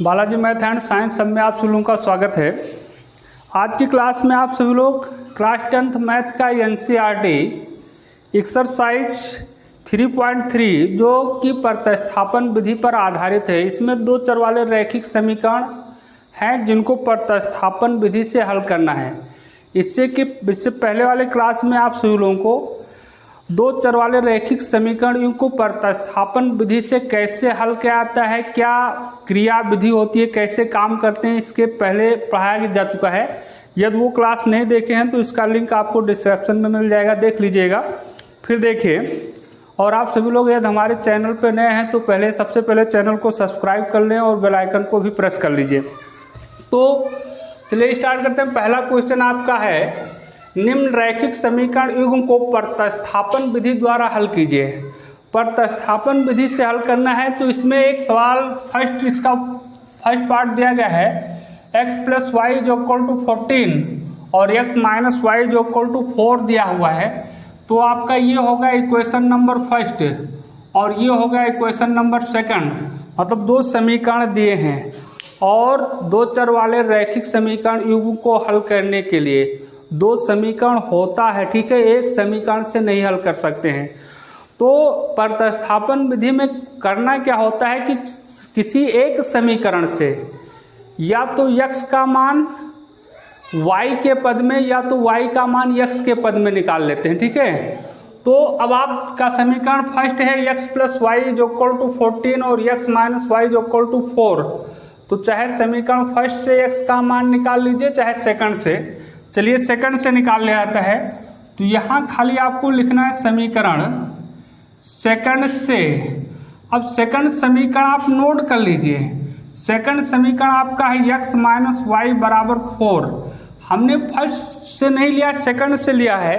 Balaji math and science सब में आप सभी लोगों का स्वागत है। आज की क्लास में आप सभी लोग क्लास 10th मैथ का एनसीईआरटी एक्सरसाइज 3.3 जो कि प्रतिस्थापन विधि पर आधारित है। इसमें दो चर वाले रैखिक समीकरण हैं जिनको प्रतिस्थापन विधि से हल करना है। इससे पहले वाले क्लास में आप सभी लोगों को दो चर वाले रैखिक समीकरण को प्रतिस्थापन विधि से कैसे हल किया जाता है, क्या क्रिया विधि होती है, कैसे काम करते हैं, इसके पहले पढ़ाया जा चुका है। यदि वो क्लास नहीं देखे हैं तो इसका लिंक आपको डिस्क्रिप्शन में मिल जाएगा, देख लीजिएगा, फिर देखिए। और आप सभी लोग यदि हमारे चैनल पर नए हैं तो सबसे पहले चैनल को सब्सक्राइब कर लें और बेल आइकन को भी प्रेस कर लीजिए। तो चलिए स्टार्ट करते हैं। पहला क्वेश्चन आपका है, निम्न रैखिक समीकरण युग्म को प्रतिस्थापन विधि द्वारा हल कीजिए। प्रतिस्थापन विधि से हल करना है तो इसमें एक सवाल इसका फर्स्ट पार्ट दिया गया है, x + y = 14 और x - y = 4 दिया हुआ है। तो आपका ये होगा इक्वेशन नंबर फर्स्ट और ये होगा इक्वेशन नंबर सेकंड, मतलब दो समीकरण दिए हैं। और दो चर वाले रैखिक समीकरण युग्म को हल करने के लिए दो समीकरण होता है, ठीक है, एक समीकरण से नहीं हल कर सकते हैं। तो प्रतिस्थापन विधि में करना क्या होता है कि किसी एक समीकरण से या तो x का मान y के पद में या तो y का मान x के पद में निकाल लेते हैं, ठीक है। तो अब आपका समीकरण फर्स्ट है x + y = 14 और x - y = 4। तो चाहे समीकरण फर्स्ट से x का मान निकाल लीजिए चाहे सेकंड से। चलिए सेकंड से निकाल लिया जाता है। तो यहाँ खाली आपको लिखना है समीकरण सेकंड से। अब सेकंड समीकरण आप नोट कर लीजिए। सेकंड समीकरण आपका है x - y = 4। हमने फर्स्ट से नहीं लिया, सेकंड से लिया है।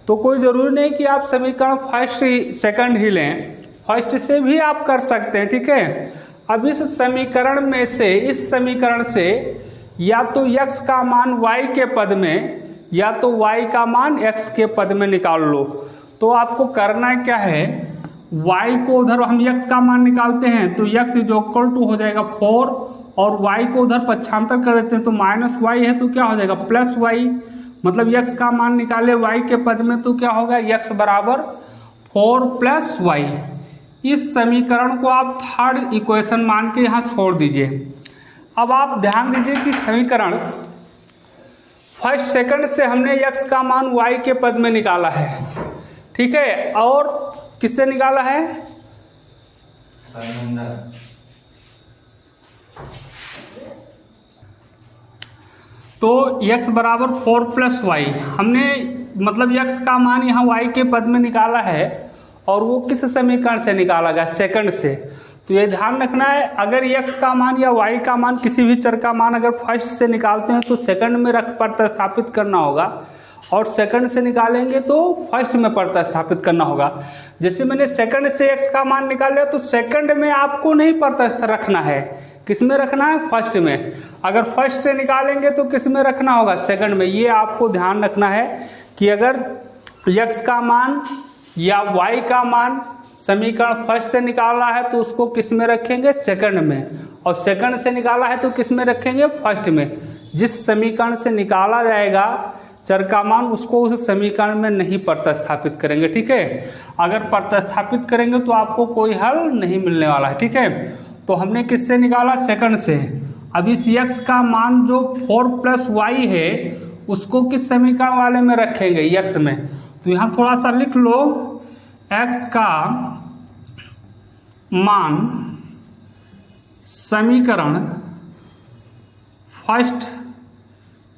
तो कोई ज़रूरी नहीं कि आप समीकरण फर्स्ट सेकंड ही लें, फर्स्ट से भी आप कर सकते हैं, ठीक है। अब इस समीकरण में से, इस समीकरण से या तो x का मान y के पद में या तो y का मान x के पद में निकाल लो। तो आपको करना क्या है, y को उधर हम x का मान निकालते हैं तो x = हो जाएगा 4 और y को उधर पक्षांतर कर देते हैं तो -y है तो क्या हो जाएगा +y, मतलब x का मान निकाले y के पद में तो क्या होगा x = 4 + y। इस समीकरण को आप थर्ड इक्वेशन मान के यहाँ छोड़ दीजिए। अब आप ध्यान दीजिए कि समीकरण फर्स्ट सेकंड से हमने x का मान y के पद में निकाला है, ठीक है, और किससे निकाला है, तो x = 4 + y हमने, मतलब x का मान यहाँ y के पद में निकाला है और वो किस समीकरण से निकाला गया, सेकंड से। तो ये ध्यान रखना है, अगर x का मान या y का मान किसी भी चर का मान अगर फर्स्ट से निकालते हैं तो सेकंड में रख प्रतिस्थापित करना होगा और सेकंड से निकालेंगे तो फर्स्ट में प्रतिस्थापित करना होगा। जैसे मैंने सेकंड से x का मान निकाल लिया तो सेकंड में आपको नहीं प्रतिस्थापित रखना है, किस में रखना है, फर्स्ट में। अगर फर्स्ट से निकालेंगे तो किस में रखना होगा, सेकंड में। ये आपको ध्यान रखना है कि अगर x का मान या y का मान समीकरण फर्स्ट से निकाला है तो उसको किस में रखेंगे, सेकंड में, और सेकंड से निकाला है तो किस में रखेंगे, फर्स्ट में। जिस समीकरण से निकाला जाएगा चर का मान उसको उस समीकरण में नहीं प्रतिस्थापित करेंगे, ठीक है। अगर प्रतिस्थापित करेंगे तो आपको कोई हल नहीं मिलने वाला है, ठीक है। तो हमने किससे निकाला, सेकंड से। अब इस x का मान जो 4 + y है उसको किस समीकरण वाले में रखेंगे, x में। तो यहाँ थोड़ा सा लिख लो, x का मान समीकरण फर्स्ट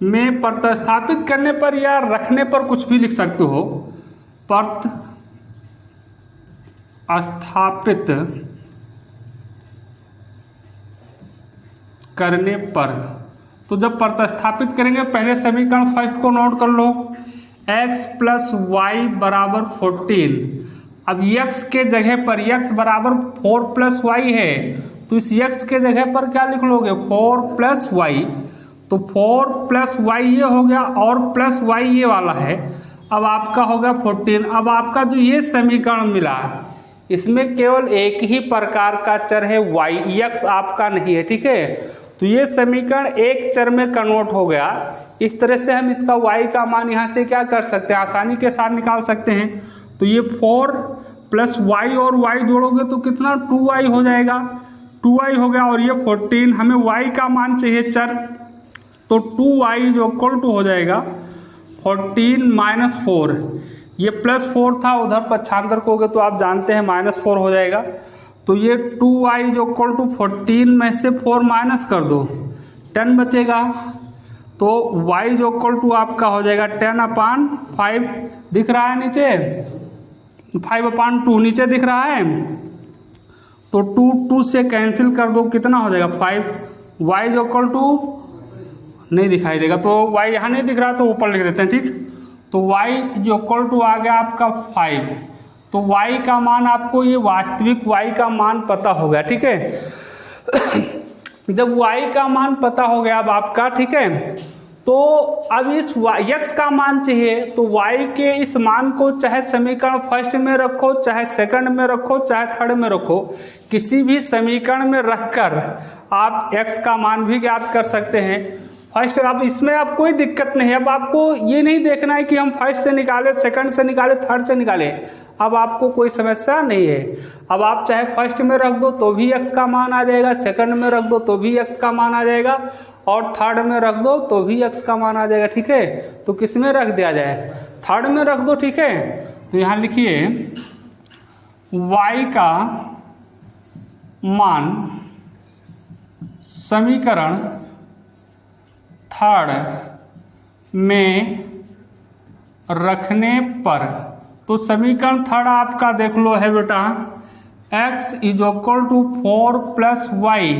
में प्रतिस्थापित करने पर या रखने पर कुछ भी लिख सकते हो, प्रतिस्थापित करने पर। तो जब प्रतिस्थापित करेंगे पहले समीकरण फर्स्ट को नोट कर लो, x + y = 14। अब x के जगह पर x = 4 + y है तो इस x के जगह पर क्या लिख लोगे, 4 + y। तो 4 + y ये हो गया और प्लस y ये वाला है। अब आपका होगा 14। अब आपका जो ये समीकरण मिला इसमें केवल एक ही प्रकार का चर है y, x आपका नहीं है, ठीक है। तो ये समीकरण एक चर में कन्वर्ट हो गया। इस तरह से हम इसका y का मान यहाँ से क्या कर सकते हैं, आसानी के साथ निकाल सकते हैं। तो ये 4 प्लस y और y जोड़ोगे तो कितना 2y हो जाएगा, 2y हो गया। और ये 14, हमें y का मान चाहिए चर, तो 2y जो इक्वल टू हो जाएगा 14 माइनस 4, ये प्लस 4 था, उधर पक्षांतर कोगे तो आप जानते हैं माइनस 4 हो जाएगा। तो ये 2y जो इक्वल टू 14 में से 4 माइनस कर दो, 10 बचेगा। तो y जो इक्वल टू आपका हो जाएगा 10/5 दिख रहा है नीचे, 5/2 नीचे दिख रहा है। तो 2 से कैंसिल कर दो, कितना हो जाएगा 5। y जो इक्वल टू नहीं दिखाई देगा, तो y यहाँ नहीं दिख रहा तो ऊपर लिख देते हैं, ठीक। तो y जो इक्वल टू आ गया आपका 5। तो y का मान आपको, ये वास्तविक y का मान पता हो गया, ठीक है। जब y का मान पता हो गया अब आपका, ठीक है, तो अब इस x का मान चाहिए। तो y के इस मान को चाहे समीकरण फर्स्ट में रखो, चाहे सेकंड में रखो, चाहे थर्ड में रखो, किसी भी समीकरण में रखकर आप x का मान भी ज्ञात कर सकते हैं। फर्स्ट आप इसमें आप कोई दिक्कत नहीं है। अब आपको ये नहीं देखना है कि हम फर्स्ट से निकाले, सेकंड से निकाले, थर्ड से निकाले, अब आपको कोई समस्या नहीं है। अब आप चाहे फर्स्ट में रख दो तो भी x का मान आ जाएगा, सेकंड में रख दो तो भी x का मान आ जाएगा, और थर्ड में रख दो तो भी x का मान आ जाएगा, ठीक है। तो किस में रख दिया जाए, थर्ड में रख दो, ठीक है। तो यहाँ लिखिए y का मान समीकरण थर्ड में रखने पर, तो समीकरण थर्ड आपका देख लो है बेटा, x is equal to 4 plus Y.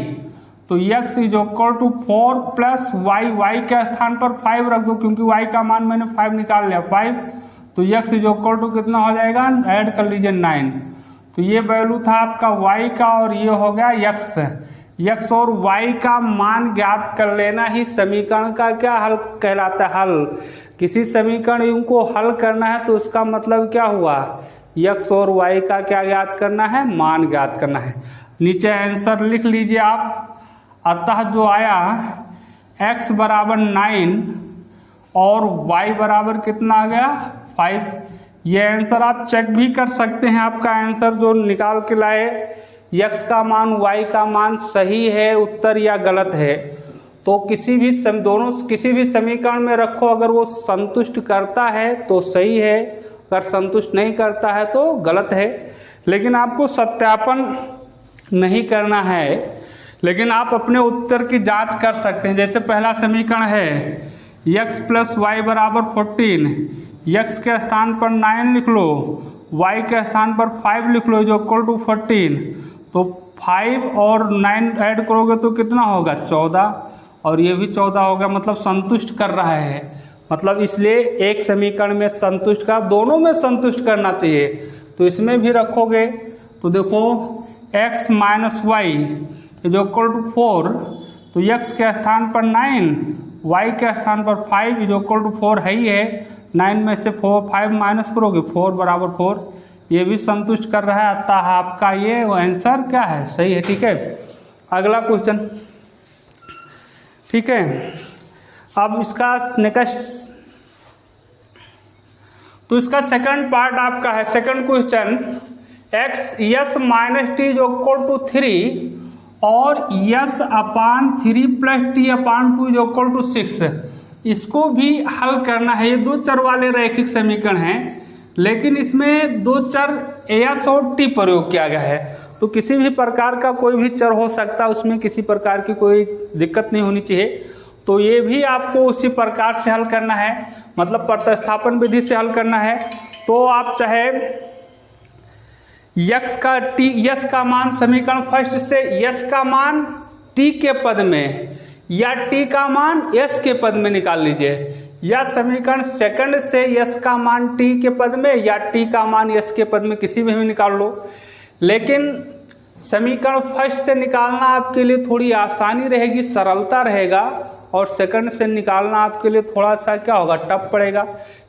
तो x is equal to 4 plus Y, Y के स्थान पर 5 रख दो क्योंकि y का मान मैंने 5 निकाल लिया, 5। तो x इज इक्वल टू कितना हो जाएगा, ऐड कर लीजिए 9। तो ये वैल्यू था आपका y का, और ये हो गया x और y का मान ज्ञात कर लेना ही समीकरण का क्या हल कहलाता है, हल। किसी समीकरण को हल करना है तो उसका मतलब क्या हुआ, x और y का क्या ज्ञात करना है, मान ज्ञात करना है। नीचे आंसर लिख लीजिए आप। अतः जो आया x बराबर 9 और y बराबर कितना आ गया 5। ये आंसर आप चेक भी कर सकते हैं, आपका आंसर जो निकाल के लाए x का मान y का मान सही है उत्तर या गलत है। तो किसी भी समीकरण में रखो, अगर वो संतुष्ट करता है तो सही है, अगर संतुष्ट नहीं करता है तो गलत है। लेकिन आपको सत्यापन नहीं करना है, लेकिन आप अपने उत्तर की जांच कर सकते हैं। जैसे पहला समीकरण है x प्लस वाई बराबर 14, x के स्थान पर 9 लिख लो, y के स्थान पर 5 लिख लो जो इक्वल टू 14। तो 5 और 9 ऐड करोगे तो कितना होगा 14, और ये भी 14 होगा, मतलब संतुष्ट कर रहा है। मतलब इसलिए एक समीकरण में संतुष्ट का, दोनों में संतुष्ट करना चाहिए। तो इसमें भी रखोगे तो देखो x माइनस वाई जो इक्वल टू 4, तो x के स्थान पर 9, y के स्थान पर 5 जो इक्वल टू 4 है ही है। 9 में से 5 माइनस करोगे 4 बराबर 4, ये भी संतुष्ट कर रहा है। अतः आपका ये आंसर क्या है, सही है, ठीक है। अगला क्वेश्चन, ठीक है। अब इसका नेक्स्ट, तो इसका सेकंड पार्ट आपका है, second question, x minus T जो इक्वल टू 3 और s/3 प्लस t/2 जो इक्वल टू 6, इसको भी हल करना है। ये दो चर वाले रैखिक समीकरण हैं, लेकिन इसमें दो चर s और t प्रयोग किया गया है। तो किसी भी प्रकार का कोई भी चर हो सकता है, उसमें किसी प्रकार की कोई दिक्कत नहीं होनी चाहिए। तो ये भी आपको उसी प्रकार से हल करना है, मतलब प्रतिस्थापन विधि से हल करना है। तो आप चाहे यस का मान समीकरण फर्स्ट से यस का मान t के पद में या t का मान s के पद में निकाल लीजिए, या समीकरण सेकंड से यस का मान t के पद में या t का मान s के पद में, किसी में भी निकाल लो। लेकिन समीकरण फर्स्ट से निकालना आपके लिए थोड़ी आसानी रहेगी, सरलता रहेगा, और सेकंड से निकालना आपके लिए थोड़ा सा क्या होगा, टफ पड़ेगा।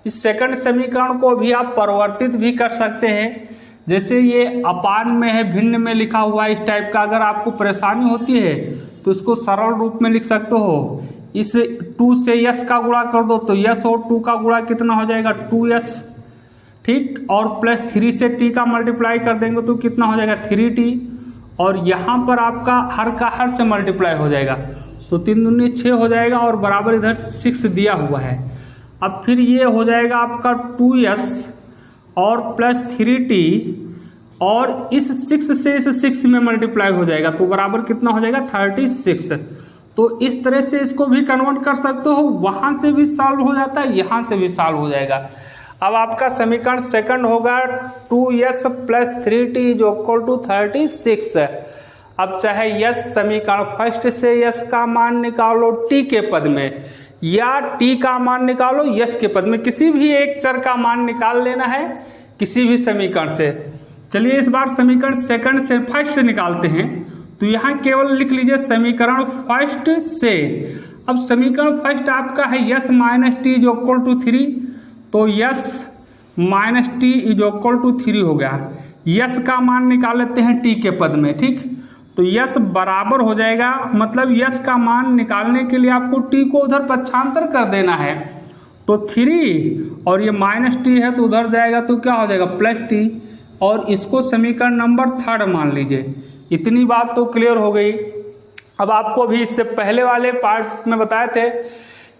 इस सेकंड समीकरण को भी आप परिवर्तित भी कर सकते हैं, जैसे ये अपान में है, भिन्न में लिखा हुआ है, इस टाइप का अगर आपको परेशानी होती है तो इसको सरल रूप में लिख सकते हो। इस 2 से यस का गुणा कर दो तो यस और 2 का गुणा कितना हो जाएगा 2s, ठीक, और प्लस 3 से t का मल्टीप्लाई कर देंगे तो कितना हो जाएगा 3t, और यहाँ पर आपका हर का हर से मल्टीप्लाई हो जाएगा तो 3 दूनी 6 हो जाएगा और बराबर इधर 6 दिया हुआ है। अब फिर ये हो जाएगा आपका 2s और प्लस 3t, और इस 6 से इस 6 में मल्टीप्लाई हो जाएगा तो बराबर कितना हो जाएगा 36। तो इस तरह से इसको भी कन्वर्ट कर सकते हो, वहाँ से भी सॉल्व हो जाता है, यहाँ से भी सॉल्व हो जाएगा। अब आपका समीकरण सेकंड होगा 2s plus 3t is equal to 36। अब चाहे यस समीकरण फर्स्ट से यस का मान निकालो t के पद में, या t का मान निकालो यस के पद में, किसी भी एक चर का मान निकाल लेना है किसी भी समीकरण से। चलिए इस बार समीकरण सेकंड से फर्स्ट निकालते हैं, तो यहाँ केवल लिख लीजिए समीकरण फर्स्ट से। अब समीकरण फर्स्ट आपका है S minus T is equal to 3, तो S minus T is equal to 3 हो गया। यस का मान निकाल लेते हैं टी के पद में, ठीक, तो यस बराबर हो जाएगा, मतलब यस का मान निकालने के लिए आपको टी को उधर पक्षांतर कर देना है, तो 3 और ये माइनस टी है तो उधर जाएगा तो क्या हो जाएगा प्लस टी, और इसको समीकरण नंबर 3 मान लीजिए। इतनी बात तो क्लियर हो गई। अब आपको भी इससे पहले वाले पार्ट में बताए थे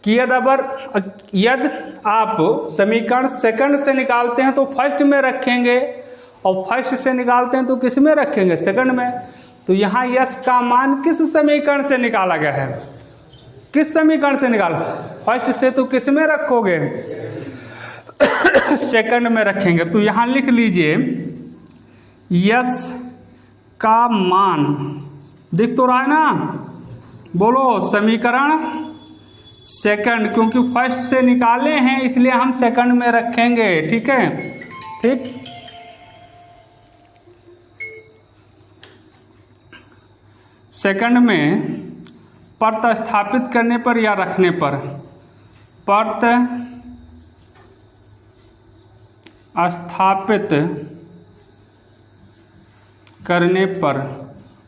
कि यदि आप समीकरण सेकंड से निकालते हैं तो फर्स्ट में रखेंगे, और फर्स्ट से निकालते हैं तो किस में रखेंगे सेकंड में। तो यहाँ यस का मान किस समीकरण से निकाला गया है, किस समीकरण से निकाला, फर्स्ट से, तो किस में रखोगे सेकंड में रखेंगे। तो यहाँ लिख लीजिए यस का मान, दिख तो रहा है ना, बोलो समीकरण सेकंड, क्योंकि फर्स्ट से निकाले हैं इसलिए हम सेकंड में रखेंगे, ठीक है, ठीक। सेकंड में प्रतिस्थापित करने पर या रखने पर, प्रतिस्थापित करने पर,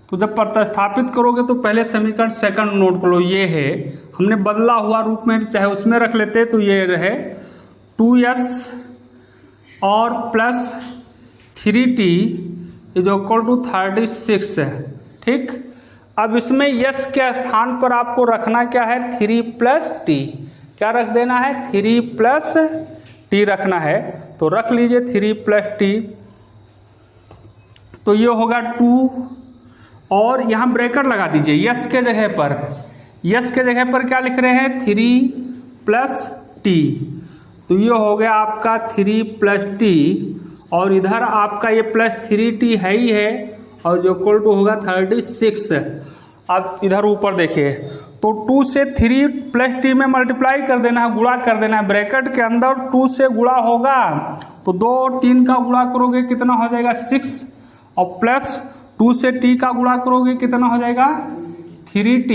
तो जब प्रतिस्थापित करोगे तो पहले समीकरण सेकंड नोट करो, ये है, हमने बदला हुआ रूप में चाहे उसमें रख लेते तो ये रहे 2s और plus 3t is equal to 36 है, ठीक। अब इसमें यस के स्थान पर आपको रखना क्या है 3 प्लस टी, क्या रख देना है 3 प्लस टी रखना है, तो रख लीजिए 3 प्लस टी, तो ये होगा 2, और यहाँ ब्रैकेट लगा दीजिए यस के जगह पर, यस के जगह पर क्या लिख रहे हैं 3 प्लस टी, तो ये हो गया आपका 3 प्लस टी, और इधर आपका ये प्लस 3t है ही है, और जो इक्वल टू होगा 36। अब इधर ऊपर देखिए, तो 2 से 3 प्लस टी में मल्टीप्लाई कर देना है, गुणा कर देना है, ब्रैकेट के अंदर 2 से गुणा होगा तो 2 और 3 का गुणा करोगे कितना हो जाएगा 6, और प्लस 2 से t का गुणा करोगे कितना हो जाएगा 3t,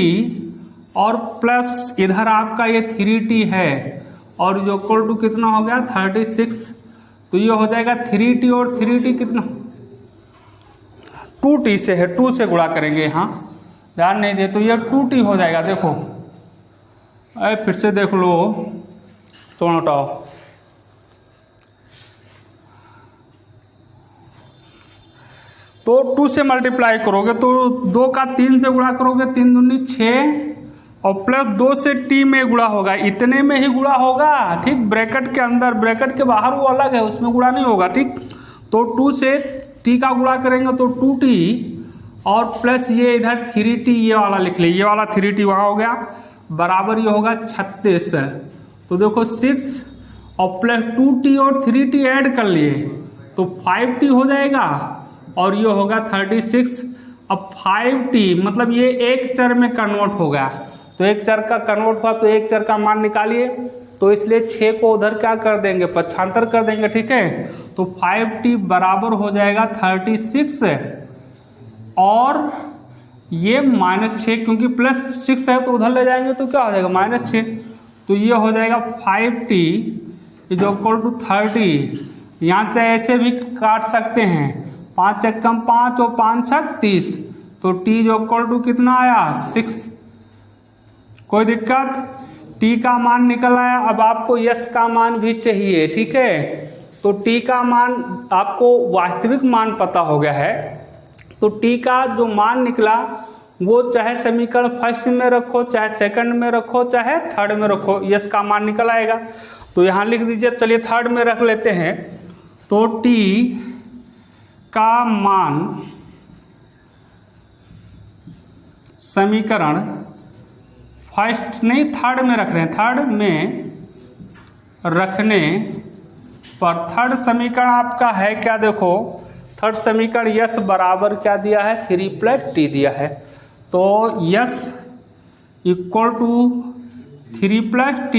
और प्लस इधर आपका ये 3t है, और जो इक्वल टू कितना हो गया 36, तो ये हो जाएगा 3t और 3t कितना 2t से है, 2 से गुणा करेंगे, यहाँ ध्यान नहीं दे, तो ये 2t हो जाएगा। देखो अरे फिर से देख लो, तो हटाओ, तो 2 से मल्टीप्लाई करोगे तो 2 का 3 से गुणा करोगे, 3 दूनी 6, और प्लस 2 से t में गुणा होगा, इतने में ही गुणा होगा, ठीक, ब्रैकेट के अंदर, ब्रैकेट के बाहर वो अलग है, उसमें गुणा नहीं होगा, ठीक। तो 2 से t का गुणा करेंगे तो 2t, और प्लस ये इधर 3t, ये वाला लिख ले, ये वाला 3t वहाँ हो गया, बराबर ये होगा 36। तो देखो 6 और प्लस 2t और 3t ऐड कर लिए तो 5t हो जाएगा, और ये होगा 36। अब 5t मतलब ये एक चर में कन्वर्ट हो गया, तो एक चर का कन्वर्ट हुआ तो एक चर का मान निकालिए, तो इसलिए 6 को उधर क्या कर देंगे पक्षांतर कर देंगे, ठीक है। तो 5t बराबर हो जाएगा 36, और ये -6, क्योंकि +6 है तो उधर ले जाएंगे तो क्या हो जाएगा -6, तो ये हो जाएगा 5t इज इक्वल टू 30। यहाँ से ऐसे भी काट सकते हैं, 5 एकम 5 और 5 छक 30, तो t इक्वल टू कितना आया 6। कोई दिक्कत? t का मान निकल आया। अब आपको s का मान भी चाहिए, ठीक है। तो t का मान आपको वास्तविक मान पता हो गया है, तो t का जो मान निकला वो चाहे समीकरण फर्स्ट में रखो, चाहे सेकंड में रखो, चाहे थर्ड में रखो, s का मान निकल आएगा। तो यहाँ लिख दीजिए, चलिए थर्ड में रख लेते हैं। तो t का मान समीकरण फर्स्ट नहीं थर्ड में रख रहे हैं, थर्ड में रखने पर थर्ड समीकरण आपका है क्या? देखो थर्ड समीकरण यस बराबर क्या दिया है, 3 + t दिया है। तो यस इक्वल टू 3 + t।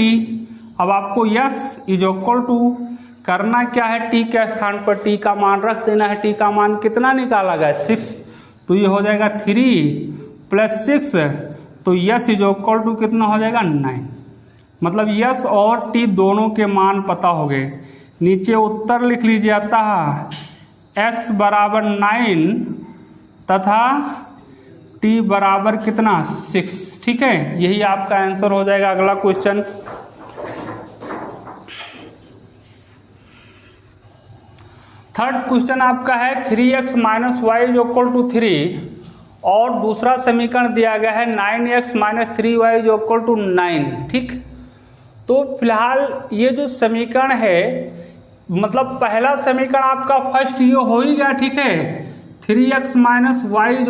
अब आपको यस इज इक्वल टू करना क्या है, t के स्थान पर t का मान रख देना है। t का मान कितना निकाला गया, 6, तो ये हो जाएगा 3 + 6, तो यस इज इक्वल टू कितना हो जाएगा 9। मतलब यस और t दोनों के मान पता हो गए। नीचे उत्तर लिख लीजिए, अतः s बराबर 9 तथा t बराबर कितना 6, ठीक है। यही आपका आंसर हो जाएगा। अगला क्वेश्चन, थर्ड क्वेश्चन आपका है 3x - y = 3 और दूसरा समीकरण दिया गया है 9x - 3y = 9, ठीक। तो फिलहाल ये जो समीकरण है, मतलब पहला समीकरण आपका फर्स्ट ये हो ही गया, ठीक है। 3x - y =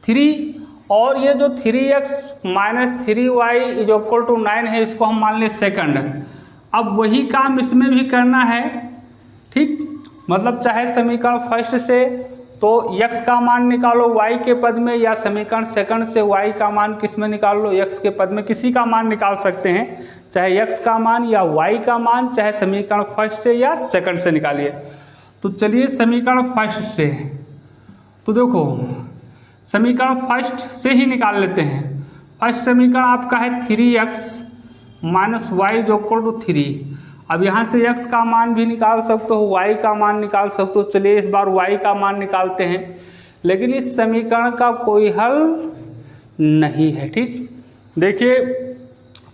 3 और ये जो 3x - 3y = 9 है, इसको हम मान लें सेकंड। अब वही काम इसमें भी करना है, ठीक। मतलब चाहे समीकरण फर्स्ट से तो x का मान निकालो y के पद में, या समीकरण सेकंड से y का मान किस में निकाल लो, x के पद में, किसी का मान निकाल सकते हैं, चाहे x का मान या y का मान, चाहे समीकरण फर्स्ट से या सेकंड से निकालिए। तो चलिए समीकरण फर्स्ट से, तो देखो समीकरण फर्स्ट से ही निकाल लेते हैं। फर्स्ट समीकरण आपका है 3x - y = 3। अब यहाँ से x का मान भी निकाल सकते हो, y का मान निकाल सकते हो। चलिए इस बार y का मान निकालते हैं, लेकिन इस समीकरण का कोई हल नहीं है, ठीक। देखिए,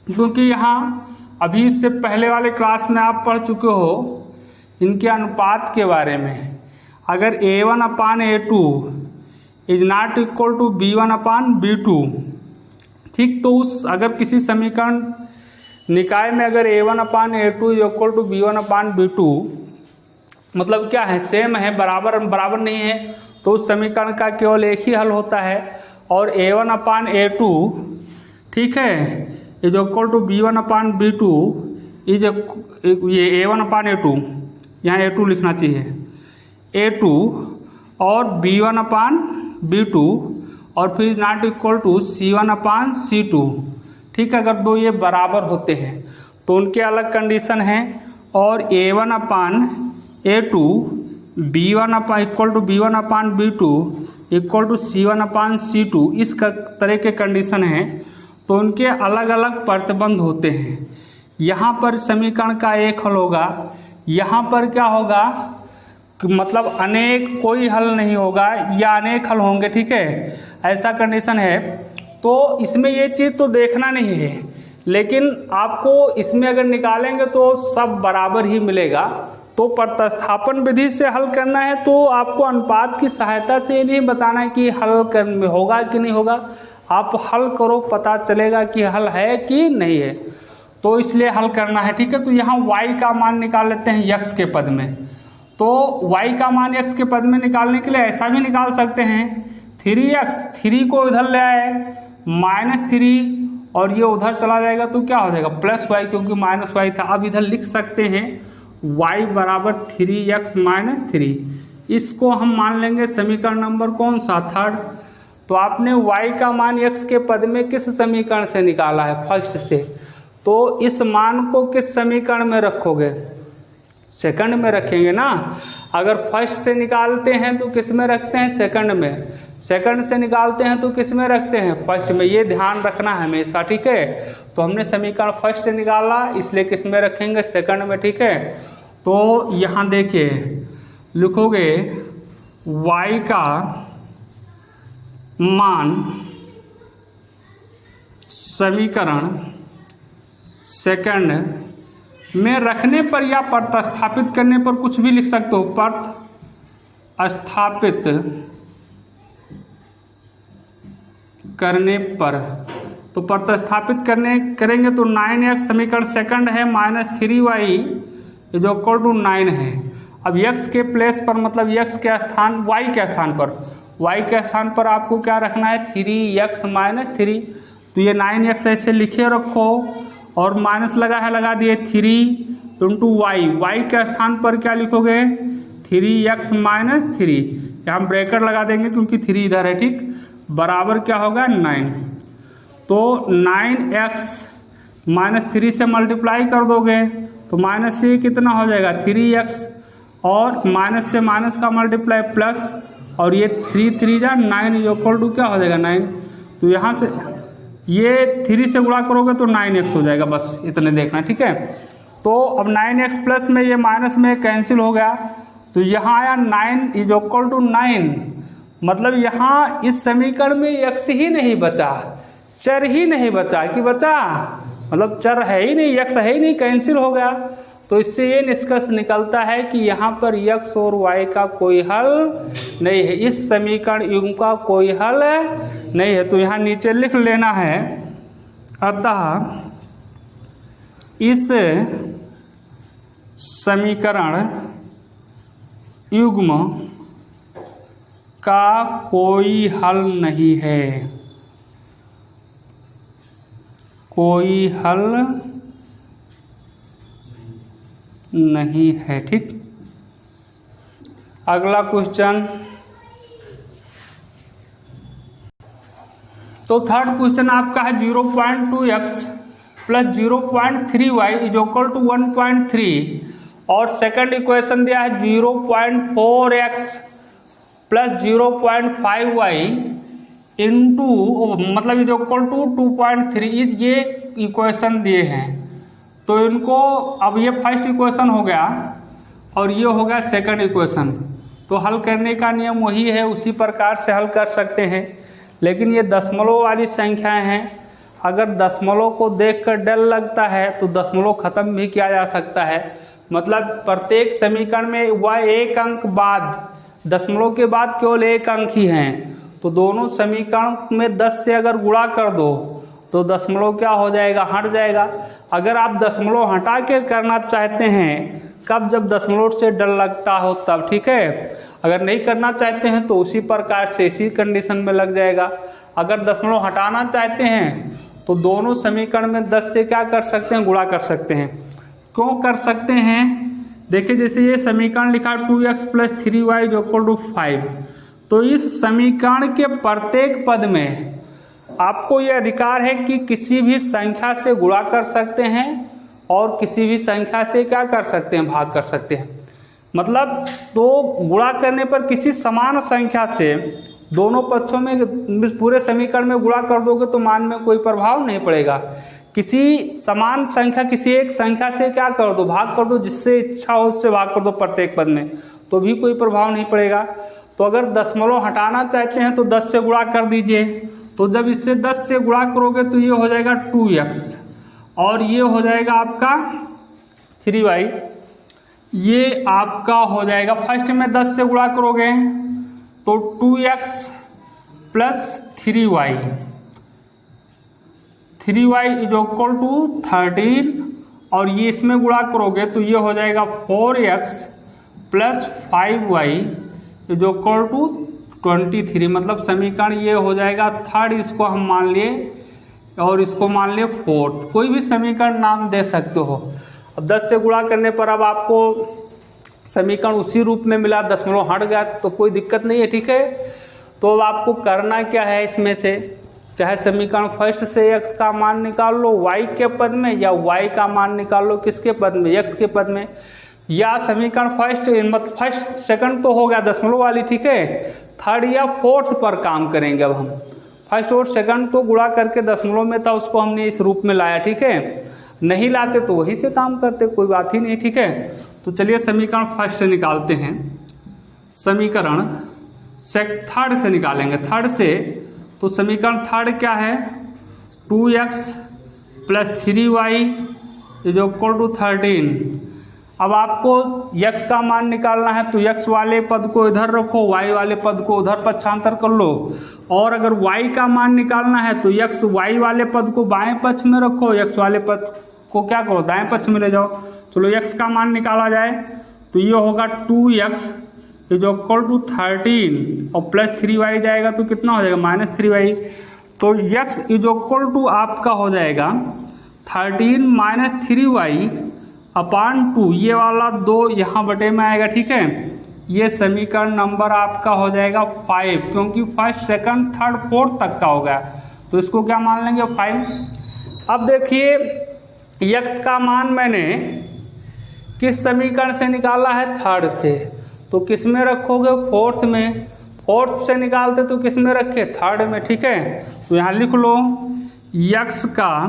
क्योंकि यहाँ अभी इससे पहले वाले क्लास में आप पढ़ चुके हो इनके अनुपात के बारे में। अगर a1/a2 is not equal to b1/b2, ठीक, तो उस अगर किसी समीकरण निकाय में अगर a1/a2 इक्वल टू b1/b2 मतलब क्या है, सेम है, बराबर नहीं है, तो उस समीकरण का केवल एक ही हल होता है। और a1/a2, ठीक है, is equal to b1/b2 is ये a1/a2, यहाँ a2 लिखना चाहिए, a2 और b1/b2 और फिर नॉट इक्वल टू c1/c2, ठीक है। अगर दो ये बराबर होते हैं तो उनके अलग कंडीशन हैं। और a1/a2 equal to b1/b2 equal to c1/c2, इस तरह के कंडीशन हैं, तो उनके अलग अलग प्रतिबंध होते हैं। यहाँ पर समीकरण का एक हल होगा, यहाँ पर क्या होगा, मतलब अनेक कोई हल नहीं होगा या अनेक हल होंगे, ठीक है, ऐसा कंडीशन है। तो इसमें ये चीज़ तो देखना नहीं है, लेकिन आपको इसमें अगर निकालेंगे तो सब बराबर ही मिलेगा। तो प्रतिस्थापन विधि से हल करना है, तो आपको अनुपात की सहायता से ये नहीं बताना है कि हल कर होगा कि नहीं होगा, आप हल करो, पता चलेगा कि हल है कि नहीं है, तो इसलिए हल करना है, ठीक है। तो यहाँ y का मान निकाल लेते हैं x के पद में। तो y का मान x के पद में निकालने के लिए ऐसा भी निकाल सकते हैं, 3x, 3 को इधर ले आए -3 और ये उधर चला जाएगा तो क्या हो जाएगा +y, क्योंकि -y था। अब इधर लिख सकते हैं y बराबर 3x - 3। इसको हम मान लेंगे समीकरण नंबर कौन सा, थर्ड। तो आपने y का मान x के पद में किस समीकरण से निकाला है, फर्स्ट से, तो इस मान को किस समीकरण में रखोगे, सेकंड में रखेंगे ना। अगर फर्स्ट से निकालते हैं तो किस में रखते हैं, सेकंड में। सेकंड से निकालते हैं तो किस में रखते हैं, फर्स्ट में। ये ध्यान रखना है हमेशा, ठीक है। तो हमने समीकरण फर्स्ट से निकाला, इसलिए किस में रखेंगे, सेकंड में, ठीक है। तो यहाँ देखिए लिखोगे y का मान समीकरण सेकंड में रखने पर या प्रतिस्थापित करने पर कुछ भी लिख सकते हो। प्रतिस्थापित करने पर, तो प्रतिस्थापित करेंगे तो 9x समीकरण सेकंड है -3y जो इक्वल टू 9 है। अब x के प्लेस पर मतलब x के स्थान y के स्थान पर आपको क्या रखना है 3x - 3। तो ये 9x ऐसे लिखे रखो और माइनस लगा दिए 3 इंटू y के स्थान पर क्या लिखोगे 3x - 3। यहाँ ब्रैकेट लगा देंगे क्योंकि 3 इधर है, ठीक, बराबर क्या होगा 9। तो 9x - 3 से मल्टीप्लाई कर दोगे तो माइनस से कितना हो जाएगा 3x और माइनस से माइनस का मल्टीप्लाई प्लस और ये 3 जा 9 इक्वल टू क्या हो जाएगा 9। तो यहाँ से ये 3 से गुणा करोगे तो 9x हो जाएगा, बस इतने देखना, ठीक है। तो अब 9x प्लस में ये माइनस में कैंसिल हो गया तो यहाँ आया 9 इज इक्वल टू 9। मतलब यहाँ इस समीकरण में x ही नहीं बचा, चर ही नहीं बचा कि बचा, मतलब चर है ही नहीं, x है ही नहीं, कैंसिल हो गया। तो इससे ये निष्कर्ष निकलता है कि यहाँ पर x और y का कोई हल नहीं है, इस समीकरण युग्म का कोई हल नहीं है। तो यहाँ नीचे लिख लेना है, अतः इस समीकरण युग्म का कोई हल नहीं है, कोई हल नहीं है, ठीक। अगला क्वेश्चन, तो थर्ड क्वेश्चन आपका है 0.2x plus 0.3y is equal to 1.3 और सेकंड इक्वेशन दिया है 0.4x प्लस 0.5y इंटू मतलब इज इक्वल टू 2.3 ये इक्वेशन दिए हैं। तो इनको अब ये फर्स्ट इक्वेशन हो गया और ये हो गया सेकंड इक्वेशन। तो हल करने का नियम वही है, उसी प्रकार से हल कर सकते हैं। लेकिन ये दशमलव वाली संख्याएं हैं, अगर दशमलव को देखकर डर लगता है तो दशमलव खत्म भी किया जा सकता है। मतलब प्रत्येक समीकरण में वह एक अंक बाद, दशमलव के बाद केवल एक अंक ही हैं। तो दोनों समीकरण में 10 से अगर गुणा कर दो तो दशमलव क्या हो जाएगा, हट जाएगा। अगर आप दशमलव हटा के करना चाहते हैं, कब, जब दशमलव से डर लगता हो तब, ठीक है। अगर नहीं करना चाहते हैं तो उसी प्रकार से इसी कंडीशन में लग जाएगा। अगर दशमलव हटाना चाहते हैं तो दोनों समीकरण में 10 से क्या कर सकते हैं, गुणा कर सकते हैं। क्यों कर सकते हैं, देखिए जैसे ये समीकरण लिखा 2x plus 3y equal to 5, तो इस समीकरण के प्रत्येक पद में आपको ये अधिकार है कि किसी भी संख्या से गुणा कर सकते हैं और किसी भी संख्या से क्या कर सकते हैं, भाग कर सकते हैं। मतलब तो गुणा करने पर किसी समान संख्या से दोनों पक्षों में पूरे समीकरण में गुणा कर दोगे तो मान में कोई प्रभाव नहीं पड़ेगा। किसी समान संख्या किसी एक संख्या से क्या कर दो, भाग कर दो, जिससे इच्छा हो उससे भाग कर दो प्रत्येक पद में, तो भी कोई प्रभाव नहीं पड़ेगा। तो अगर दशमलव हटाना चाहते हैं तो 10 से गुणा कर दीजिए। तो जब इससे 10 से गुणा करोगे तो ये हो जाएगा 2x और ये हो जाएगा आपका 3y, ये आपका हो जाएगा, फर्स्ट में 10 से गुणा करोगे तो 2x plus 3y is equal to 13 और ये इसमें गुणा करोगे तो ये हो जाएगा 4x plus 5y is equal to 23। मतलब समीकरण ये हो जाएगा थर्ड, इसको हम मान लिए और इसको मान लिए फोर्थ। कोई भी समीकरण नाम दे सकते हो। अब 10 से गुणा करने पर अब आपको समीकरण उसी रूप में मिला, दशमलव हट गया तो कोई दिक्कत नहीं है, ठीक है। तो अब आपको करना क्या है, इसमें से चाहे समीकरण फर्स्ट से x का मान निकाल लो y के पद में, या y का मान निकाल लो किसके पद में, x के पद में, या समीकरण फर्स्ट सेकंड तो हो गया दशमलव वाली, ठीक है। थर्ड या फोर्थ पर काम करेंगे। अब हम फर्स्ट और सेकंड तो गुणा करके दशमलव में था, उसको हमने इस रूप में लाया, ठीक है। नहीं लाते तो वही से काम करते, कोई बात ही नहीं, ठीक है। तो चलिए समीकरण फर्स्ट से निकालते हैं। समीकरण थर्ड से निकालेंगे। थर्ड से तो समीकरण थर्ड क्या है, 2x + 3y = 13। अब आपको x का मान निकालना है तो x वाले पद को इधर रखो, y वाले पद को उधर पक्षांतर कर लो। और अगर y का मान निकालना है तो x y वाले पद को बाएं पक्ष में रखो, x वाले पद को क्या करो, दाएं पक्ष में ले जाओ। चलो x का मान निकाला जाए तो ये होगा 2x = 13 और +3y जाएगा तो कितना हो जाएगा, -3y। तो x = आपका हो जाएगा 13 - 3y/2। ये वाला 2 यहाँ बटे में आएगा, ठीक है। ये समीकरण नंबर आपका हो जाएगा 5, क्योंकि फर्स्ट सेकंड थर्ड फोर्थ तक का होगा तो इसको क्या मान लेंगे, 5। अब देखिए x का मान मैंने किस समीकरण से निकाला है, थर्ड से। तो किस में रखोगे, फोर्थ में। फोर्थ से निकालते तो किस में रखे, थर्ड में, ठीक है। तो यहाँ लिख लो x का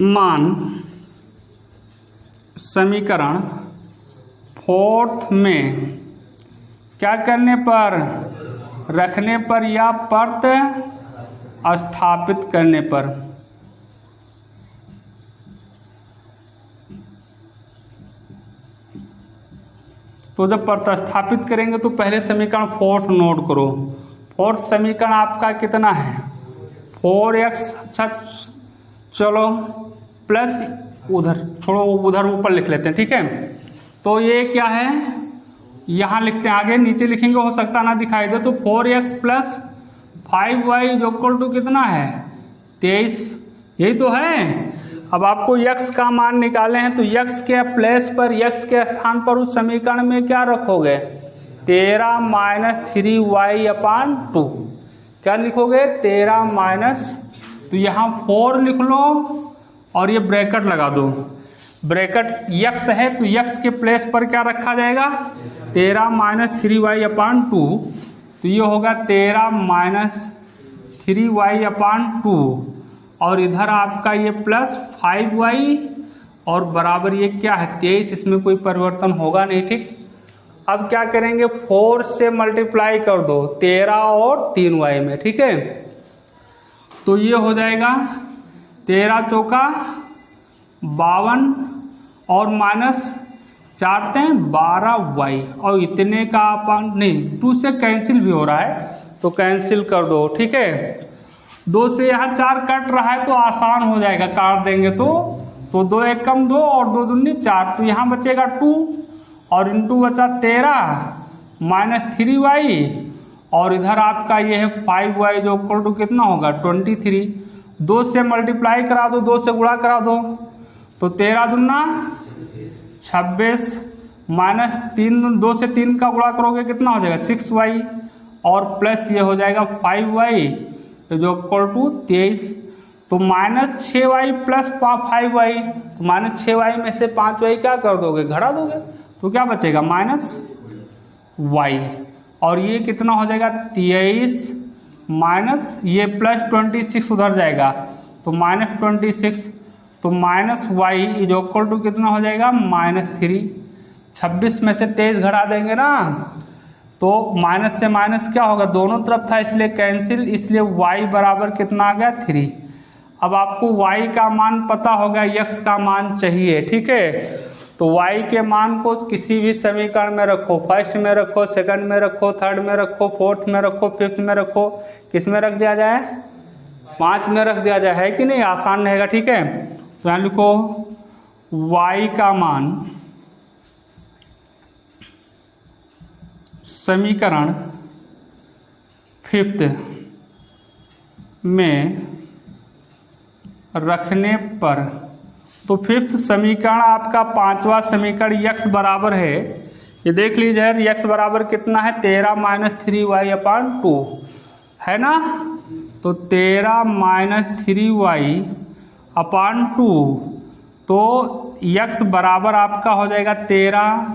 मान समीकरण फोर्थ में क्या करने पर, रखने पर या स्थापित करने पर। तो जब प्रतिस्थापित करेंगे तो पहले समीकरण फोर्थ नोट करो। फोर्थ समीकरण आपका कितना है, 4x। अच्छा चलो प्लस उधर छोड़ो, उधर ऊपर लिख लेते हैं, ठीक है। तो ये क्या है, यहाँ लिखते हैं, आगे नीचे लिखेंगे हो सकता ना दिखाई दे। तो 4x + 5y = कितना है, 23। यही तो है। अब आपको x का मान निकाले हैं तो x के प्लेस पर, x के स्थान पर उस समीकरण में क्या रखोगे, 13 - 3y/2। क्या लिखोगे, 13 तो यहाँ 4 लिख लो और ये ब्रैकेट लगा दो। ब्रैकेट x है तो x के प्लेस पर क्या रखा जाएगा, 13 - 3y/2। तो ये होगा 13 - 3y/2 और इधर आपका ये +5y और बराबर ये क्या है, 23। इसमें कोई परिवर्तन होगा नहीं, ठीक। अब क्या करेंगे, 4 से मल्टीप्लाई कर दो 13 और 3y में, ठीक है। तो ये हो जाएगा 13 × 52 और -4 12y और इतने का अपन नहीं, 2 से कैंसिल भी हो रहा है तो कैंसिल कर दो, ठीक है। 2 से यहाँ 4 कट रहा है तो आसान हो जाएगा, काट देंगे तो 2 × 1 = 2 और 2 × 2 = 4। तो यहाँ बचेगा 2 और इंटू बचा 13 - 3y और इधर आपका ये है 5y = कितना होगा, 23। 2 से मल्टीप्लाई करा दो, 2 से गुणा करा दो तो 13 × 2 = 26 -3, 2 से 3 का गुणा करोगे कितना हो जाएगा, 6y और प्लस ये हो जाएगा 5y = 23। तो -6y + 5y, तो -6y में से 5y क्या कर दोगे, घटा दोगे तो क्या बचेगा, -y और ये कितना हो जाएगा, 23 माइनस ये +26 उधर जाएगा तो -26। तो -y = कितना हो जाएगा, -3। 26 में से 23 घटा देंगे ना तो माइनस से माइनस क्या होगा, दोनों तरफ था इसलिए कैंसिल, इसलिए y बराबर कितना आ गया, 3। अब आपको y का मान पता होगा, x का मान चाहिए, ठीक है। तो y के मान को किसी भी समीकरण में रखो, फर्स्ट में रखो, सेकंड में रखो, थर्ड में रखो, फोर्थ में रखो, फिफ्थ में रखो, किस में रख दिया जाए, 5 में रख दिया जाए, है कि नहीं, आसान रहेगा, ठीक है। तो यहाँ लिखो y का मान समीकरण फिफ्थ में रखने पर, तो फिफ्थ समीकरण आपका 5वां समीकरण x बराबर है, ये देख लीजिए x बराबर कितना है, 13 - 3y/2 है ना। तो 13 - 3y/2 तो x बराबर आपका हो जाएगा 13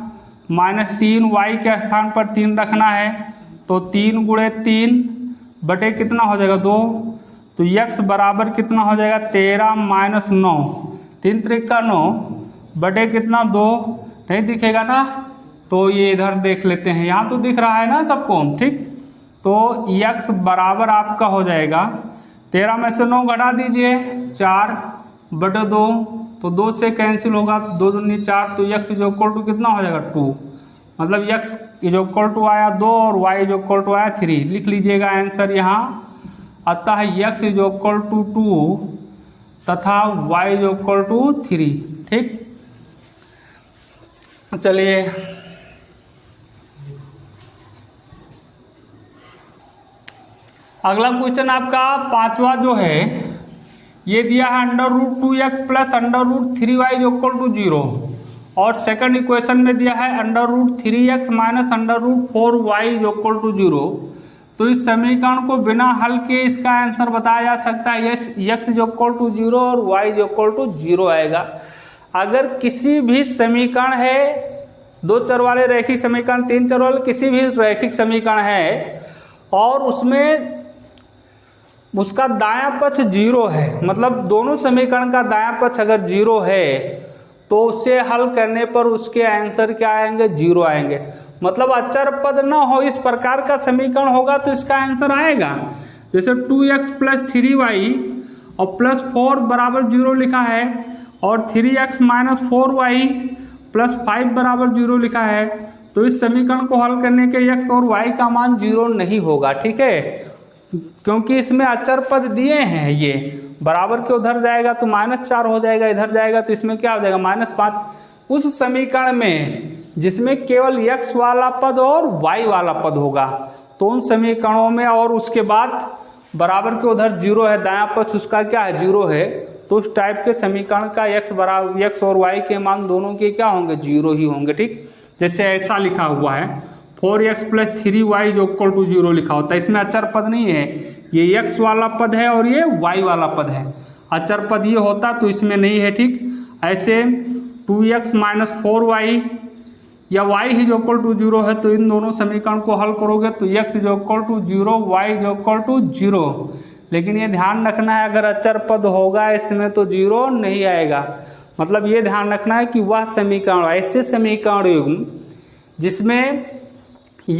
-3y के स्थान पर 3 रखना है तो 3 × 3 बटे कितना हो जाएगा, 2। तो x बराबर कितना हो जाएगा, 13 - 9, 3 × 3 = 9 बटे कितना 2, नहीं दिखेगा ना, तो ये इधर देख लेते हैं, यहाँ तो दिख रहा है ना सबको, ठीक। तो x बराबर आपका हो जाएगा 13 में से 9 घटा दीजिए 4 बटे 2, तो 2 से कैंसिल होगा, 2 दूनी 4, तो x जो इक्वल टू कितना हो जाएगा 2, मतलब x जो इक्वल टू आया 2 और y जो इक्वल टू आया 3, लिख लीजिएगा आंसर यहाँ। अतः x जो इक्वल टू 2 तथा y जो इक्वल टू 3, ठीक। चलिए अगला क्वेश्चन आपका पांचवा जो है, ये दिया है √2x प्लस √3y जो इक्वल टू 0, और सेकंड इक्वेशन में दिया है √3x माइनस √4y जो इक्वल टू 0। तो इस समीकरण को बिना हल के इसका आंसर बताया जा सकता है, x जो इक्वल टू 0 और y जो इक्वल टू 0 आएगा। अगर किसी भी समीकरण है, 2 चर वाले रैखिक समीकरण, 3 चर वाले किसी भी रैखिक समीकरण है और उसमें उसका दायां पक्ष 0 है, मतलब दोनों समीकरण का दायां पक्ष अगर 0 है तो उसे हल करने पर उसके आंसर क्या आएंगे, 0 आएंगे। मतलब अचर पद ना हो इस प्रकार का समीकरण होगा तो इसका आंसर आएगा। जैसे 2x प्लस 3y और प्लस 4 बराबर 0 लिखा है, और 3x माइनस 4y प्लस 5 बराबर 0 लिखा है, तो इस समीकरण को हल करने के x और y का मान 0 नहीं होगा, ठीक है, क्योंकि इसमें अचर पद दिए हैं। ये बराबर के उधर जाएगा तो -4 हो जाएगा, इधर जाएगा तो इसमें क्या हो जाएगा -5। उस समीकरण में जिसमें केवल x वाला पद और y वाला पद होगा, तो उन समीकरणों में, और उसके बाद बराबर के उधर 0 है, दायां पक्ष उसका क्या है 0 है, तो उस टाइप के समीकरण का x और y के मान दोनों के क्या होंगे, 0 ही होंगे, ठीक। जैसे ऐसा लिखा हुआ है 4x प्लस 3y जो इक्वल टू 0 लिखा होता है, इसमें अचर पद नहीं है, ये x वाला पद है और ये y वाला पद है, अचर पद ये होता तो इसमें नहीं है, ठीक। ऐसे 2x माइनस 4y या y ही जो इक्वल टू 0 है, तो इन दोनों समीकरण को हल करोगे तो x जो इक्वल टू 0, y जो इक्वल टू 0। लेकिन ये ध्यान रखना है अगर अचर पद होगा इसमें तो 0 नहीं आएगा। मतलब ये ध्यान रखना है कि वह समीकरण, ऐसे समीकरण युग्म जिसमें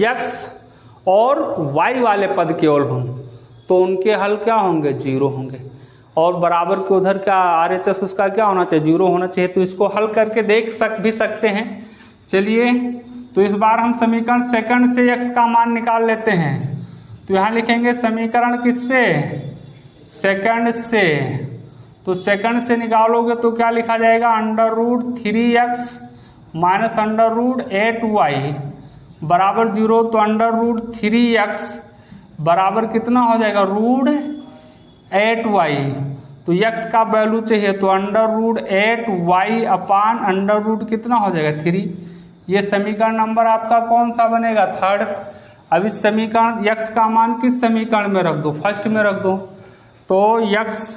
x और y वाले पद केवल हों तो उनके हल क्या होंगे, 0 होंगे, और बराबर के उधर क्या RHS उसका क्या होना चाहिए, 0 होना चाहिए। तो इसको हल करके देख भी सकते हैं। चलिए तो इस बार हम समीकरण सेकंड से x का मान निकाल लेते हैं। तो यहाँ लिखेंगे समीकरण किससे, सेकंड से। तो सेकंड से निकालोगे तो क्या लिखा जाएगा, √3x माइनस √8y बराबर 0। तो √3x बराबर कितना हो जाएगा, √8y। तो x का वैल्यू चाहिए तो √8y अपान कितना हो जाएगा 3। ये समीकरण नंबर आपका कौन सा बनेगा, थर्ड। अब इस समीकरण x का मान किस समीकरण में रख दो, फर्स्ट में रख दो। तो x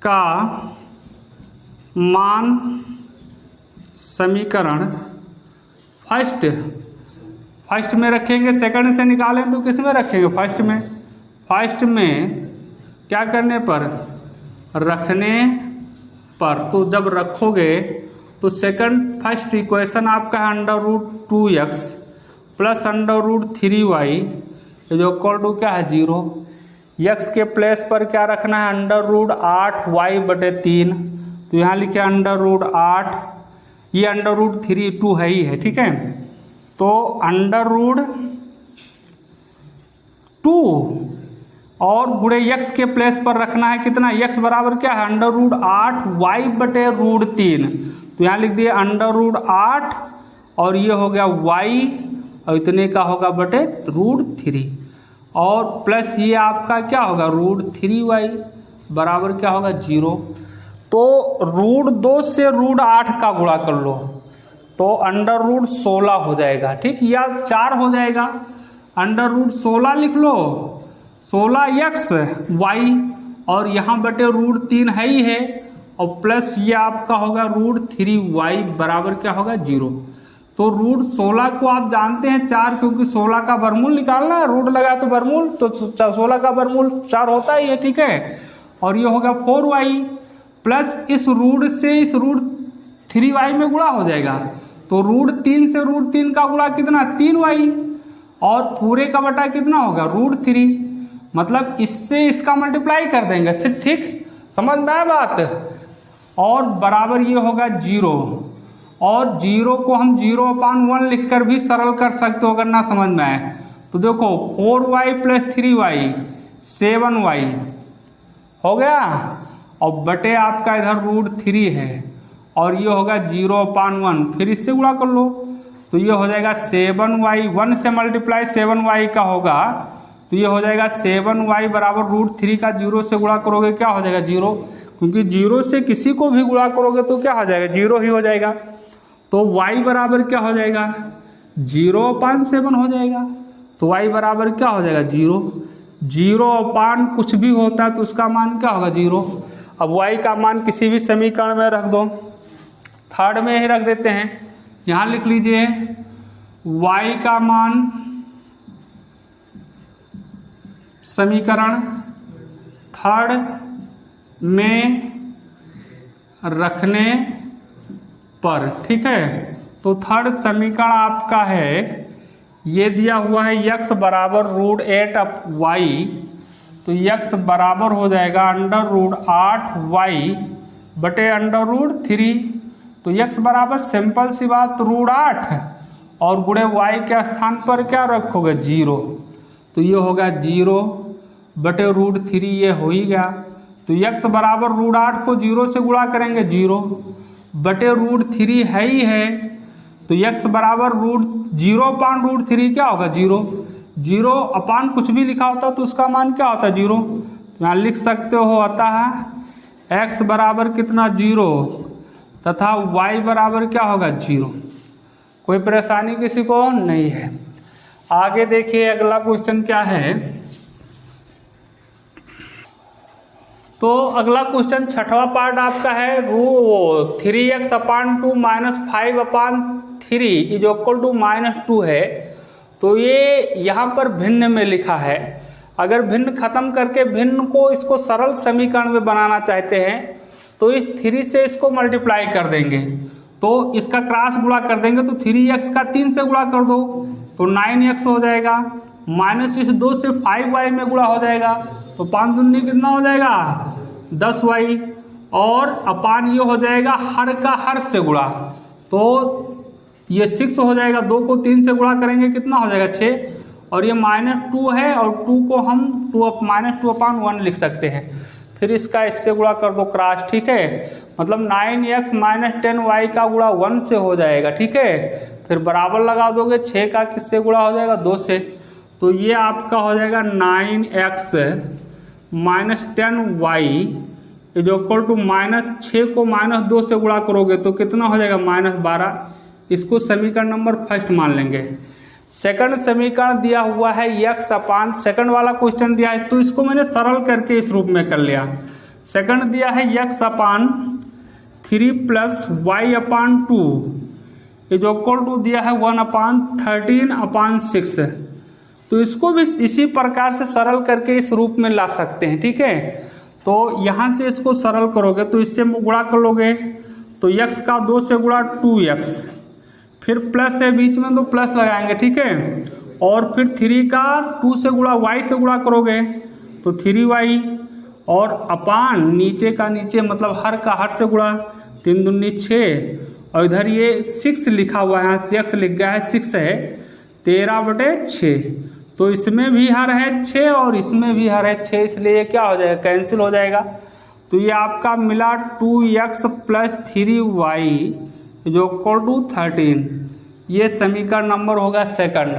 का मान समीकरण फर्स्ट में रखेंगे, सेकंड से निकालें तो किस में रखेंगे, फर्स्ट में। फर्स्ट में क्या करने पर, रखने पर। तो जब रखोगे तो सेकंड फर्स्ट इक्वेशन आपका है √2x प्लस √3y जो इक्वल टू क्या है 0। x के प्लेस पर क्या रखना है, √8y बटे 3। तो यहाँ लिखे √8, ये √3 है ही है, ठीक है। तो √2 और गुणे x के प्लेस पर रखना है कितना, x बराबर क्या है √8y बटे √3। तो यहाँ लिख दिए √8 और ये हो गया y और इतने का होगा बटे √3, और प्लस ये आपका क्या होगा √3y बराबर क्या होगा 0। तो √2 से √8 का गुणा कर लो तो √16 हो जाएगा, ठीक, या 4 हो जाएगा। √16 लिख लो, 16x y और यहाँ बटे √3 है ही है, और प्लस ये आपका होगा √3y बराबर क्या होगा 0। तो √16 को आप जानते हैं 4, क्योंकि 16 का वर्गमूल निकालना है, रूट लगा तो वर्गमूल, तो 16 का वर्गमूल 4 होता ही है, ठीक है। और ये होगा 4y प्लस इस रूट से इस रूट 3y में गुणा हो जाएगा, तो √3 से √3 का गुणा कितना 3y, और पूरे का बटा कितना होगा √3, मतलब इससे इसका मल्टीप्लाई कर देंगे सिर्फ, ठीक समझ में आया बात। और बराबर ये होगा 0, और 0 को हम 0/1 लिख कर भी सरल कर सकते हो अगर ना समझ में आए तो। देखो 4y + 3y 7y हो गया, और बटे आपका इधर √3 है, और ये होगा 0/1, फिर इससे गुणा कर लो तो ये हो जाएगा 7y, 1 से मल्टीप्लाई 7y का होगा, तो ये हो जाएगा 7y बराबर √3 का 0 से गुणा करोगे क्या हो जाएगा 0, क्योंकि 0 से किसी को भी गुणा करोगे तो क्या हो जाएगा 0 ही हो जाएगा। तो y बराबर क्या हो जाएगा 0/7 हो जाएगा, तो y बराबर क्या हो जाएगा 0, 0/ कुछ भी होता है तो उसका मान क्या होगा 0। अब y का मान किसी भी समीकरण में रख दो, थर्ड में ही रख देते हैं, यहाँ लिख लीजिए y का मान समीकरण थर्ड में रखने पर, ठीक है। तो थर्ड समीकरण आपका है, ये दिया हुआ है x बराबर √8y, तो x बराबर हो जाएगा √8y बटे √3, तो x बराबर सिंपल सी बात √8, और गुणे y के स्थान पर क्या रखोगे 0, तो ये होगा 0 बटे √3, ये हो ही गया। तो x बराबर √8 को 0 से गुणा करेंगे 0 बटे √3 है ही है, तो x बराबर 0/√3 क्या होगा 0, 0 कुछ भी लिखा होता तो उसका मान क्या होता 0, तो यहाँ लिख सकते हो अतः x बराबर कितना 0 तथा y बराबर क्या होगा 0। कोई परेशानी किसी को नहीं है। आगे देखिए अगला क्वेश्चन क्या है, तो अगला क्वेश्चन छठवां पार्ट आपका है 3x/2 - 5/3 = -2 है। तो ये यहाँ पर भिन्न में लिखा है, अगर भिन्न खत्म करके भिन्न को इसको सरल समीकरण में बनाना चाहते हैं तो इस 3 से इसको मल्टीप्लाई कर देंगे, तो इसका क्रॉस गुणा कर देंगे, तो 3x का 3 से गुणा कर दो तो 9x हो जाएगा, माइनस इस 2 से 5y में गुणा हो जाएगा, तो 5 दूनी कितना हो जाएगा 10y, और अपान ये हो जाएगा हर का हर से गुणा, तो ये 6 हो जाएगा, 2 को 3 से गुणा करेंगे कितना हो जाएगा 6, और ये -2 है, और 2 को हम -2/1 लिख सकते हैं, फिर इसका इससे गुणा कर दो क्रॉस, ठीक है, मतलब 9x - 10y का गुणा 1 से हो जाएगा, ठीक है, फिर बराबर लगा दोगे 6 का किससे गुणा हो जाएगा 2 से, तो ये आपका हो जाएगा 9x - 10y = -6 को -2 से गुणा करोगे तो कितना हो जाएगा -12। इसको समीकरण नंबर फर्स्ट मान लेंगे। सेकंड समीकरण दिया हुआ है x/, सेकंड वाला क्वेश्चन दिया है तो इसको मैंने सरल करके इस रूप में कर लिया। सेकंड दिया है x/3 + y/2 = दिया है 1/13/6, तो इसको भी इसी प्रकार से सरल करके इस रूप में ला सकते हैं, ठीक है। तो यहाँ से इसको सरल करोगे तो इससे गुणा कर लोगे तो x का 2 से गुणा 2x, फिर प्लस है बीच में तो प्लस लगाएंगे, ठीक है, और फिर 3 का 2 से गुणा y से गुणा करोगे तो 3y, और अपान नीचे का नीचे मतलब हर का हर से गुणा, 3 दूनी 6, और इधर ये 6 लिखा हुआ है, यहाँ 6 लिख गया है, 6 है 13/6, तो इसमें भी हर है 6 और इसमें भी हर है 6, इसलिए क्या हो जाएगा कैंसिल हो जाएगा। तो ये आपका मिला 2x + 3y = 13, ये समीकरण नंबर होगा सेकंड।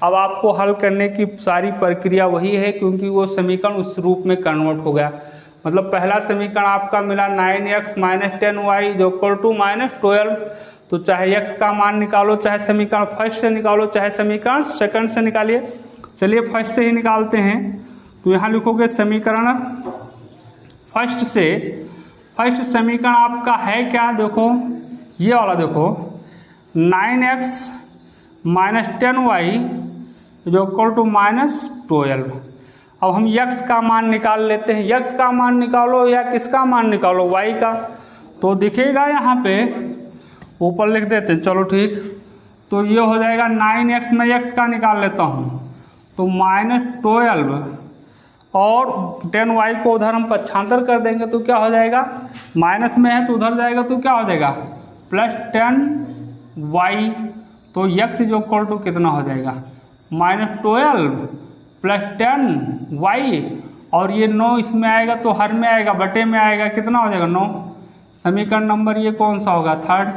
अब आपको हल करने की सारी प्रक्रिया वही है क्योंकि वो समीकरण उस रूप में कन्वर्ट हो गया। मतलब पहला समीकरण आपका मिला 9x - 10y = -12, तो चाहे x का मान निकालो, चाहे समीकरण फर्स्ट से निकालो, चाहे समीकरण सेकंड से निकालिए। चलिए फर्स्ट से ही निकालते हैं, तो यहाँ लिखोगे समीकरण फर्स्ट से, फर्स्ट समीकरण आपका है क्या, देखो ये वाला देखो 9x - 10y = -12। अब हम x का मान निकाल लेते हैं, x का मान निकालो या किसका मान निकालो y का, तो दिखेगा यहाँ पे ऊपर लिख देते, चलो ठीक। तो ये हो जाएगा 9x में x का निकाल लेता हूँ तो -12 और 10y को उधर हम पक्षांतर कर देंगे तो क्या हो जाएगा, माइनस में है तो उधर जाएगा तो क्या हो जाएगा +10y। तो x इज इक्वल टू कितना हो जाएगा -12 + 10y और ये 9 इसमें आएगा तो हर में आएगा, बटे में आएगा, कितना हो जाएगा 9। समीकरण नंबर ये कौन सा होगा, थर्ड।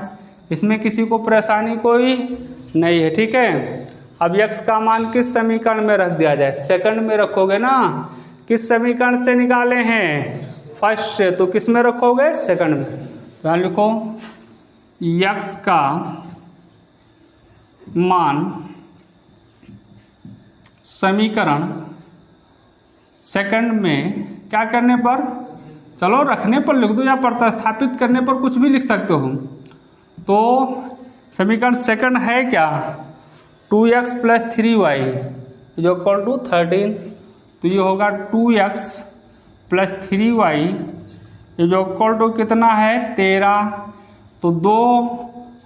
इसमें किसी को परेशानी कोई नहीं है, ठीक है। अब x का मान किस समीकरण में रख दिया जाए, सेकंड में रखोगे ना। किस समीकरण से निकाले हैं, फर्स्ट से, तो किस में रखोगे, सेकंड में। तो लिखो x का मान समीकरण सेकंड में क्या करने पर, चलो रखने पर लिख दो या प्रतिस्थापित करने पर कुछ भी लिख सकते हो। तो समीकरण सेकंड है क्या, 2x + 3y is equal to 13। तो ये होगा 2x + 3y is equal to कितना है 13। तो 2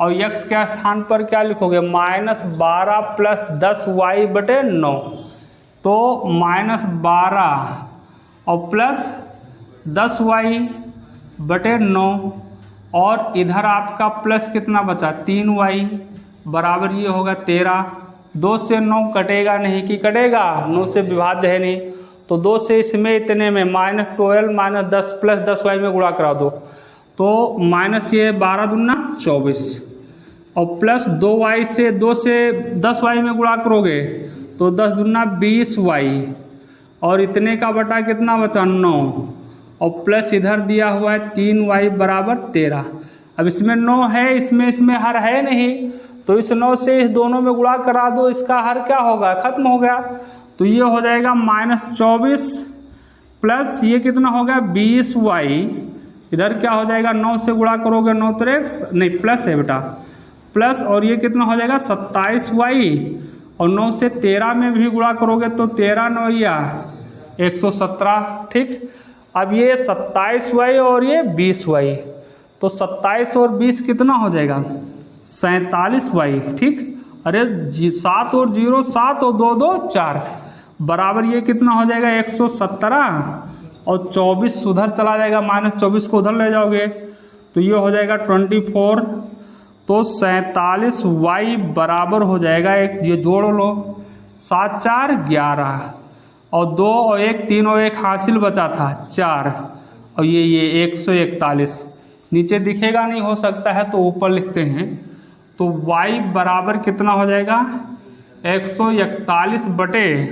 और x के स्थान पर क्या लिखोगे, -12 + 10y बटे 9। तो -12 और +10y बटे 9 और इधर आपका प्लस कितना बचा 3y बराबर ये होगा 13। 2 से 9 कटेगा नहीं कि कटेगा, 9 से विभाज्य है नहीं। तो 2 से इसमें इतने में -12 - 10 + 10y में गुणा करा दो तो माइनस ये 12 दूना 24 और प्लस 2y से 2 से 10y में गुणा करोगे तो 10 दूना 20y और इतने का बटा कितना बचा 9 और प्लस इधर दिया हुआ है 3y बराबर 13। अब इसमें 9 है, इसमें हर है नहीं, तो इस 9 से इस दोनों में गुणा करा दो, इसका हर क्या होगा, खत्म हो गया। तो ये हो जाएगा -24 प्लस ये कितना हो गया 20y, इधर क्या हो जाएगा 9 से गुणा करोगे 9 3 नहीं प्लस है बेटा, प्लस और ये कितना हो जाएगा 27y और 9 से 13 में भी गुणा करोगे तो 13 9 या 117। ठीक, अब ये 27y और ये 20y, तो 27 और 20 कितना हो जाएगा 47y। ठीक, अरे 7 और 0 7 और 2 2 4 बराबर ये कितना हो जाएगा 117 और 24 उधर चला जाएगा, -24 को उधर ले जाओगे तो ये हो जाएगा 24। तो 47y बराबर हो जाएगा, एक ये जोड़ लो 7 4 11 और 2 और 1 3 और 1 हासिल बचा था 4 और ये 141 नीचे दिखेगा नहीं, हो सकता है तो ऊपर लिखते हैं। तो y बराबर कितना हो जाएगा 141 बटे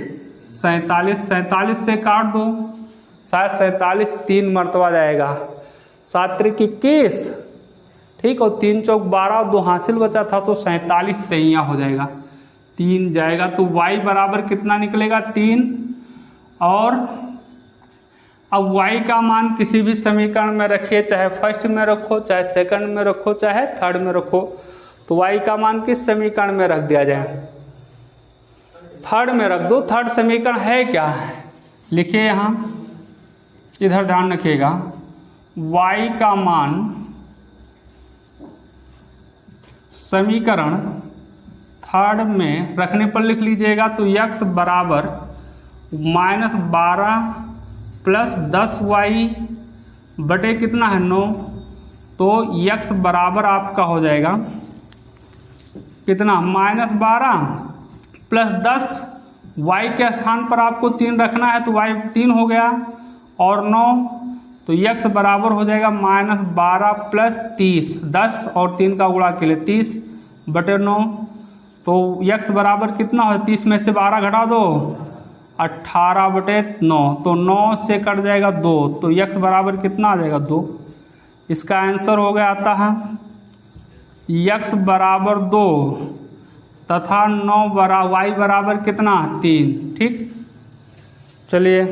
47, 47 से काट दो, 47 3 मरतबा जाएगा, 7 3 21। ठीक, और 3 चौक 12 और 2 हासिल बचा था तो 47 तैयार हो जाएगा, 3 जाएगा। तो y बराबर कितना निकलेगा 3। और अब y का मान किसी भी समीकरण में रखिए, चाहे फर्स्ट में रखो, चाहे सेकंड में रखो, चाहे थर्ड में रखो। तो y का मान किस समीकरण में रख दिया जाए, थर्ड में रख दो। थर्ड समीकरण है क्या, लिखिए यहाँ, इधर ध्यान रखिएगा, y का मान समीकरण थर्ड में रखने पर लिख लीजिएगा। तो x बराबर -12 प्लस 10y बटे कितना है 9। तो x बराबर आपका हो जाएगा कितना -12 प्लस 10, y के स्थान पर आपको 3 रखना है तो y 3 हो गया और 9, तो x बराबर हो जाएगा -12 प्लस 30, 10 और 3 का गुणा के लिए 30 बटे 9। तो x बराबर कितना हो, 30 में से 12 घटा दो 18 बटे 9, तो 9 से कट जाएगा 2, तो x बराबर कितना आ जाएगा 2। इसका आंसर हो गया आता है x बराबर 2 तथा 9 y बराबर कितना 3। ठीक, चलिए